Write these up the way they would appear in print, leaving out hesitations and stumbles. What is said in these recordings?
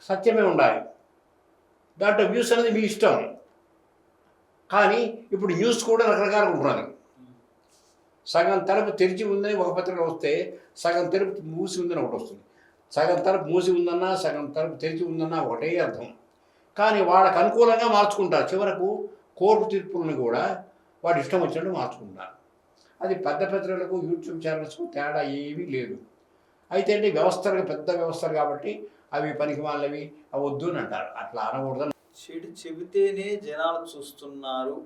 సత్యమే ఉండాలి. దాంట్లో వ్యూస్ అనేది మీ ఇష్టం. కానీ ఇప్పుడు న్యూస్ కూడా రకరకాలుగా ఉంటున్నది. సగం తలుపు తెరిచి ఉందని ఒక పత్రిక వస్తే, సగం తలుపు మూసి ఉందని ఒకటి వస్తుంది. సగం తలుపు మూసి ఉందన్నా, సగం తలుపు తెరిచి ఉందన్నా ఒకటే అర్థం. కానీ వాళ్ళకు అనుకూలంగా మార్చుకుంటారు. చివరకు కోర్టు తీర్పులను కూడా వాడు ఇష్టం వచ్చినట్టు మార్చుకుంటారు. అది పెద్ద పత్రికలకు, యూట్యూబ్ ఛానల్స్కు తేడా ఏమీ లేదు. అయితే అంటే వ్యవస్థలు పెద్ద వ్యవస్థలు కాబట్టి అవి పనికిమాలినవి, అవి వద్దు అని అంటారు. అట్లా అనకూడదని. చెడు చెబితేనే జనాలు చూస్తున్నారు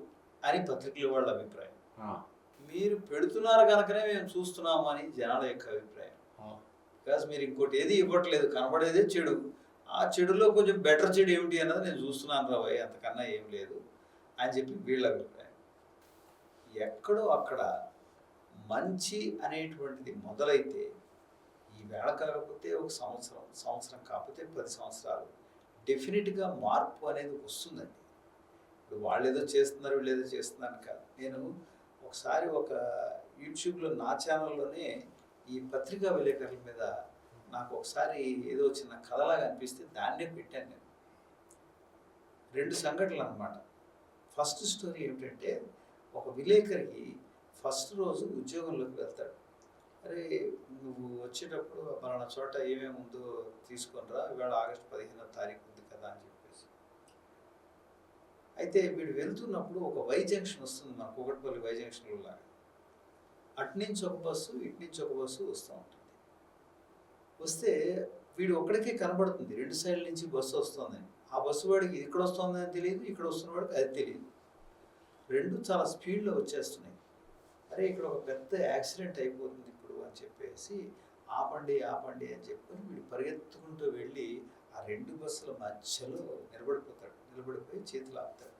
అని పత్రికల వాళ్ళ అభిప్రాయం. మీరు పెడుతున్నారు కనుకనే మేము చూస్తున్నాము అని జనాల యొక్క అభిప్రాయం. బికాస్ మీరు ఇంకోటి ఏది ఇవ్వట్లేదు, కనబడేదే చెడు. ఆ చెడులో కొంచెం బెటర్ చెడు ఏమిటి అన్నది నేను చూస్తున్నాను రాబోయే, అంతకన్నా ఏం లేదు అని చెప్పి వీళ్ళ అభిప్రాయం. ఎక్కడో అక్కడ మంచి అనేటువంటిది మొదలైతే ఈ వేళ కాకపోతే ఒక సంవత్సరం కాకపోతే 10 సంవత్సరాలు డెఫినెట్గా మార్పు అనేది వస్తుందండి. ఇప్పుడు వాళ్ళు ఏదో చేస్తున్నారు, వీళ్ళు ఏదో చేస్తున్నారు కాదు. నేను ఒకసారి ఒక యూట్యూబ్లో నా ఛానల్లోనే ఈ పత్రికా విలేకరుల మీద నాకు ఒకసారి ఏదో చిన్న కథలాగా అనిపిస్తే దాన్నే పెట్టాను నేను. 2 సంఘటనలు అన్నమాట. ఫస్ట్ స్టోరీ ఏమిటంటే, ఒక విలేకరికి ఫస్ట్ రోజు ఉద్యోగంలోకి వెళ్తాడు. అరే నువ్వు వచ్చేటప్పుడు పలానా చోట ఏమేమి ఉందో తీసుకొని రా, ఇవాళ ఆగస్టు 15వ తారీఖు ఉంది కదా అని చెప్పేసి. అయితే వీడు వెళ్తున్నప్పుడు ఒక వై జంక్షన్ వస్తుంది, మన కూకట్పల్లి వై జంక్షన్లో లాగా. అటునుంచి ఒక బస్సు, ఇటునుంచి ఒక బస్సు వస్తూ ఉంటుంది. వస్తే వీడు ఒక్కడికే కనబడుతుంది 2 సైడ్ల నుంచి బస్సు వస్తుందని. ఆ బస్సు వాడికి ఇక్కడ వస్తుందని తెలియదు, ఇక్కడ వస్తున్న వాడికి అది తెలియదు. 2 చాలా స్పీడ్లో వచ్చేస్తున్నాయి. అరే ఇక్కడ ఒక పెద్ద యాక్సిడెంట్ అయిపోతుంది ఇప్పుడు అని చెప్పేసి ఆపండి ఆపండి అని చెప్పుకొని వీడు పరిగెత్తుకుంటూ వెళ్ళి ఆ 2 బస్సుల మధ్యలో నిలబడిపోయి చేతులు ఆపుతాడు.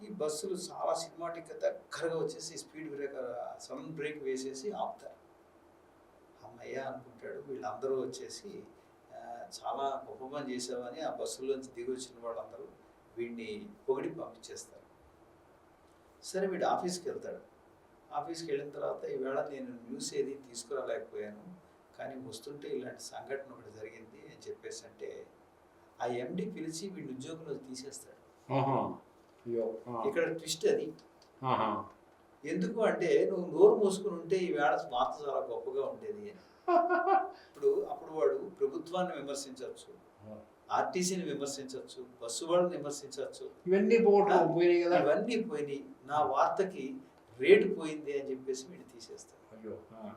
ఈ బస్సులు చాలా సినిమాటిక్గా దగ్గరగా వచ్చేసి స్పీడ్ బ్రేకర్ సడన్ బ్రేక్ వేసేసి ఆపుతారు. అమ్మయ్య అనుకుంటాడు. వీళ్ళందరూ వచ్చేసి చాలా గొప్ప పని చేసామని ఆ బస్సులోంచి దిగి వచ్చిన వాళ్ళందరూ వీడిని పొగిడి పంపించేస్తారు. సరే వీడు ఆఫీస్కి వెళ్తాడు. ఆఫీస్కి వెళ్ళిన తర్వాత ఈవేళ నేను న్యూస్ ఏది తీసుకురాలేకపోయాను, కానీ వస్తుంటే ఇలాంటి సంఘటన ఒకటి జరిగింది అని చెప్పేసి అంటే ఆ ఎండి పిలిచి వీడిని ఉద్యోగంలో తీసేస్తాడు. ఇక్కడ ట్విస్ట్ అది. ఎందుకు అంటే నువ్వు నోరు మూసుకుని ఉంటే ఈవేళ వార్త చాలా గొప్పగా ఉండేది అని. అప్పుడు వాడు ప్రభుత్వాన్ని విమర్శించవచ్చు, ఆర్టీసీని విమర్శించవచ్చు, బస్సు వాళ్ళని విమర్శించవచ్చు. ఇవన్నీ పోయినాయి, నా వార్తకి రేటు పోయింది అని చెప్పేసి వీడు తీసేస్తాడు.